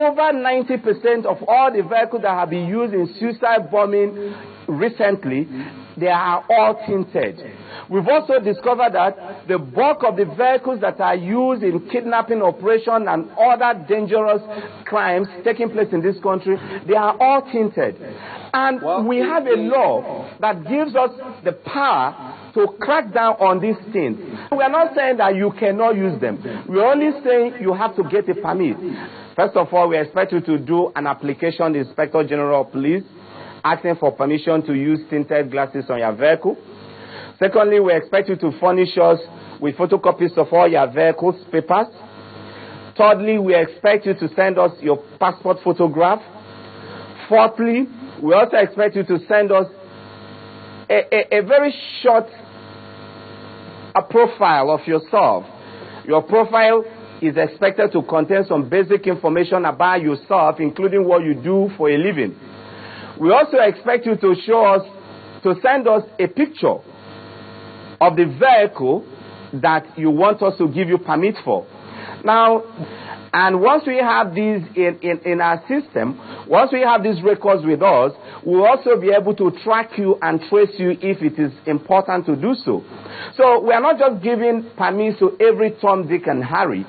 Over 90% of all the vehicles that have been used in suicide bombing recently, they are all tinted. We've also discovered that the bulk of the vehicles that are used in kidnapping operation and other dangerous crimes taking place in this country, they are all tinted. And we have a law that gives us the power to crack down on these things. We are not saying that you cannot use them. We're only saying you have to get a permit. First of all, we expect you to do an application to the Inspector General of Police asking for permission to use tinted glasses on your vehicle. Secondly, we expect you to furnish us with photocopies of all your vehicle's papers. Thirdly, we expect you to send us your passport photograph. Fourthly, we also expect you to send us a very short profile of yourself. Your profile is expected to contain some basic information about yourself, including what you do for a living. We also expect you to send us a picture of the vehicle that you want us to give you permit for. Now, and once we have these in our system, once we have these records with us, we'll also be able to track you and trace you if it is important to do so. So we are not just giving permits to every Tom, Dick, and Harry.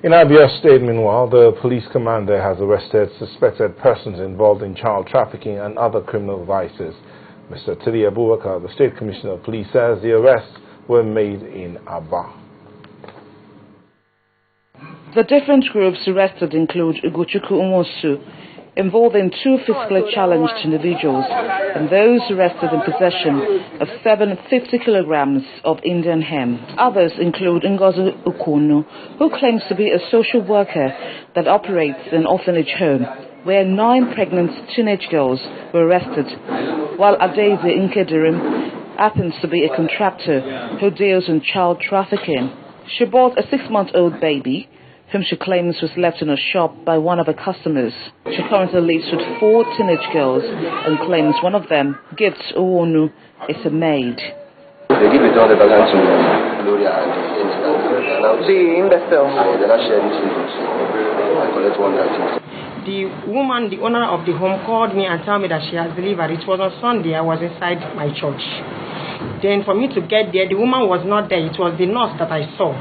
In Abia State, meanwhile, the police commander has arrested suspected persons involved in child trafficking and other criminal vices. Mr. Tili Abubakar, the State Commissioner of Police, says the arrests were made in Aba. The different groups arrested include Ugochukwu Umosu, involving 2 physically challenged individuals, and those arrested in possession of 750 kilograms of Indian hemp. Others include Ngozi Ukunu, who claims to be a social worker that operates an orphanage home, where 9 pregnant teenage girls were arrested, while Adeze Nkedirim happens to be a contractor who deals in child trafficking. She bought a 6-month-old baby, whom she claims was left in a shop by one of her customers. She currently lives with 4 teenage girls and claims one of them, Gifts Owonu, is a maid. They give it all the balance to Gloria and the imbecile. They not share this with us. I collect 130. The woman, the owner of the home, called me and told me that she has delivered. It was on Sunday. I was inside my church. Then for me to get there, the woman was not there. It was the nurse that I saw.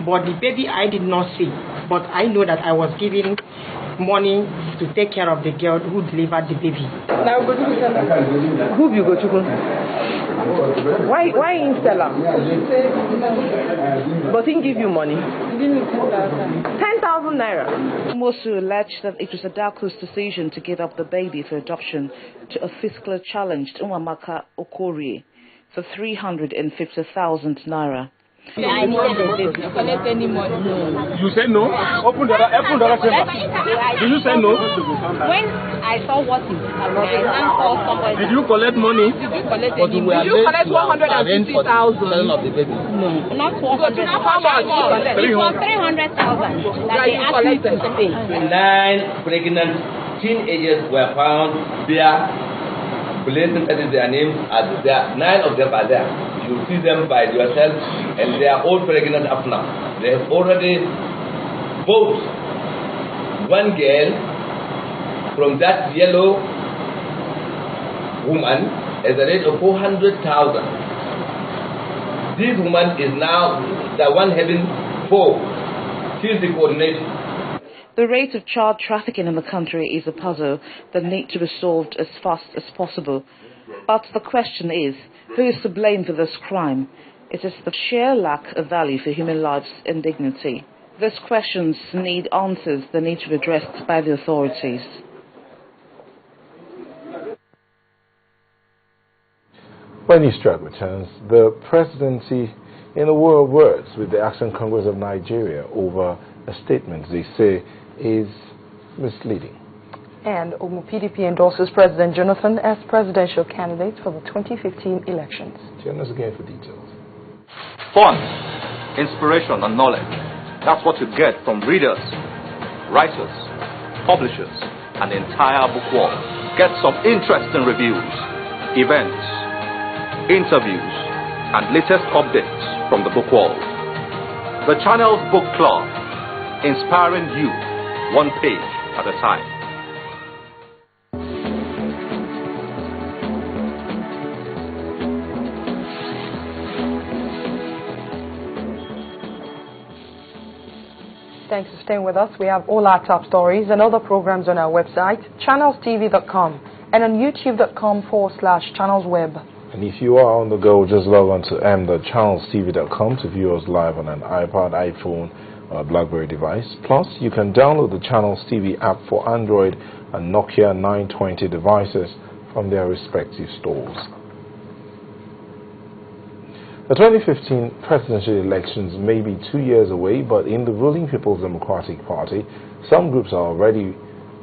But the baby I did not see. But I know that I was giving money to take care of the girl who delivered the baby. Now, who you go to? Why in seller? But he give you money. 10,000 naira. Mosu alleged that it was Adaku's decision to give up the baby for adoption to a physically challenged Umamaka Okorie for 350,000 naira. I didn't collect any money. You said no? Open the chamber. Did you say no? When I saw what it was, I now called somebody. Did you collect money? Did you collect any money? Did you collect 150,000? No, not 400. How much? It was 300,000 that they asked me to pay. 9 pregnant teenagers were found there. That is their names. There, 9 of them are there. You see them by yourself, and they are all pregnant up now. They have already bought 1 girl from that yellow woman at the rate of 400,000. This woman is now the one having 4. She is the coordinator. The rate of child trafficking in the country is a puzzle that needs to be solved as fast as possible. But the question is, who is to blame for this crime? It is the sheer lack of value for human lives and dignity. These questions need answers that need to be addressed by the authorities. When Eastrak returns, the presidency, in a war of words with the Action Congress of Nigeria over a statement they say is misleading. And Omo PDP endorses President Jonathan as presidential candidate for the 2015 elections. Join us again for details. Fun, inspiration, and knowledge. That's what you get from readers, writers, publishers, and the entire book world. Get some interesting reviews, events, interviews, and latest updates from the book world. The Channels Book Club, inspiring you one page at a time. Thanks for staying with us. We have all our top stories and other programs on our website, channelstv.com, and on youtube.com/channelsweb. And if you are on the go, just log on to m.channelstv.com to view us live on an iPad, iPhone, or BlackBerry device. Plus, you can download the Channels TV app for Android and Nokia 920 devices from their respective stores. The 2015 presidential elections may be 2 years away, but in the ruling People's Democratic Party, some groups are already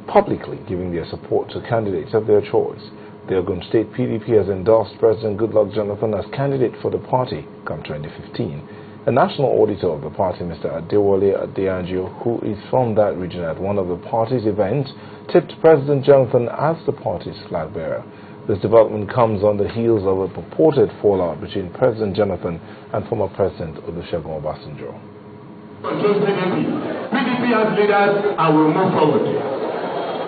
publicly giving their support to candidates of their choice. The Ogun State PDP has endorsed President Goodluck Jonathan as candidate for the party come 2015. The national auditor of the party, Mr. Adewale Adeyanju, who is from that region at one of the party's events, tipped President Jonathan as the party's flag bearer. This development comes on the heels of a purported fallout between President Jonathan and former President Olusegun Obasanjo. PDP has leaders and will move forward.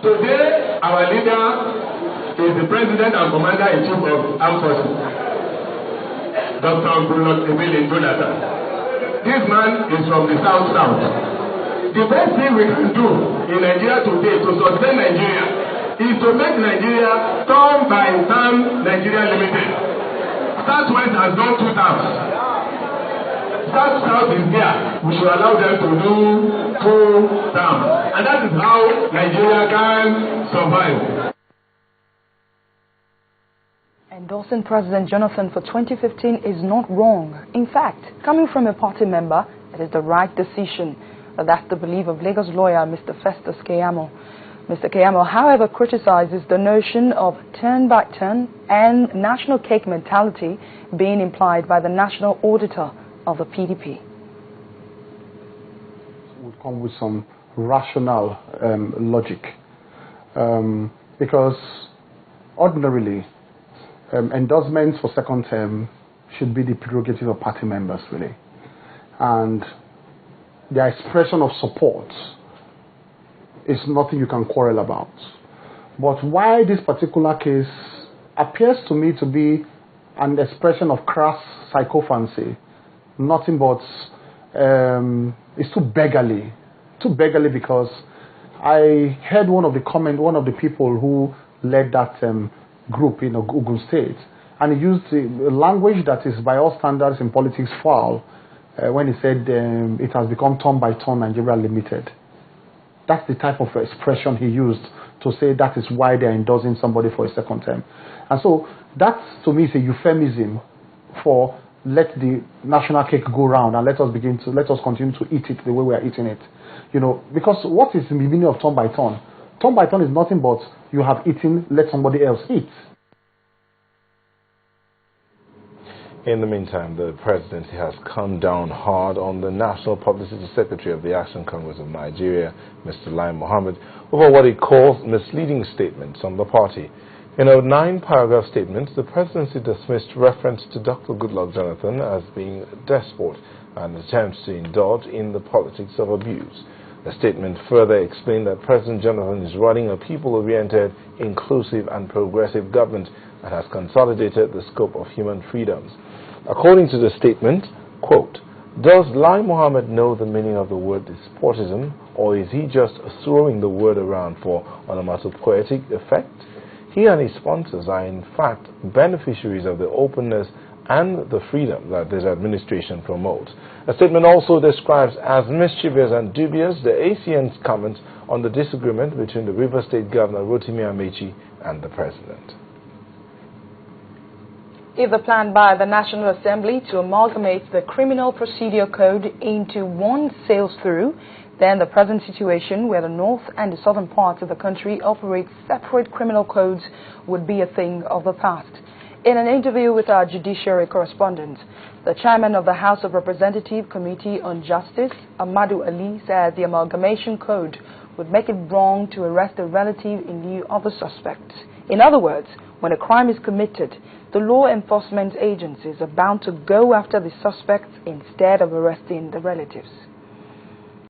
Today, our leader is the President and Commander-in-Chief of Armed Forces, Dr. Goodluck Jonathan. This man is from the South. The best thing we can do in Nigeria today to sustain Nigeria is to make Nigeria term by term Nigeria Limited. Southwest has done 2 terms. South is there. We should allow them to do 2 terms. And that is how Nigeria can survive. Endorsing President Jonathan for 2015 is not wrong. In fact, coming from a party member, it is the right decision. That's the belief of Lagos lawyer Mr. Festus Keyamo. Mr. Keyamo, however, criticizes the notion of turn by turn and national cake mentality being implied by the national auditor of the PDP. Would come with some rational logic, because ordinarily endorsements for second term should be the prerogative of party members, really, and their expression of support is nothing you can quarrel about. But why this particular case appears to me to be an expression of crass psychophancy, nothing but it's too beggarly because I heard one of the people who led that group in Ogun State, and he used a language that is by all standards in politics foul when he said it has become turn by turn Nigeria Limited. That's the type of expression he used to say that is why they're endorsing somebody for a second term. And so that, to me, is a euphemism for let the national cake go round and let us continue to eat it the way we are eating it. You know, because what is the meaning of turn by turn? Turn by turn is nothing but you have eaten, let somebody else eat. In the meantime, the presidency has come down hard on the National Publicity Secretary of the Action Congress of Nigeria, Mr. Lai Mohammed, over what he calls misleading statements on the party. In a 9-paragraph statement, the presidency dismissed reference to Dr. Goodluck Jonathan as being a despot and attempts to indulge in the politics of abuse. The statement further explained that President Jonathan is running a people-oriented, inclusive and progressive government and has consolidated the scope of human freedoms. According to the statement, quote, does Lai Mohammed know the meaning of the word despotism, or is he just throwing the word around for onomatopoetic effect? He and his sponsors are in fact beneficiaries of the openness and the freedom that this administration promotes. A statement also describes as mischievous and dubious the ACN's comments on the disagreement between the Rivers State Governor Rotimi Amechi and the President. If the plan by the National Assembly to amalgamate the Criminal Procedure Code into one sails through, then the present situation where the north and the southern parts of the country operate separate criminal codes would be a thing of the past. In an interview with our judiciary correspondent, the chairman of the House of Representatives Committee on Justice, Amadou Ali, said the amalgamation code would make it wrong to arrest a relative in lieu of the suspect. In other words, When a crime is committed, the law enforcement agencies are bound to go after the suspects instead of arresting the relatives.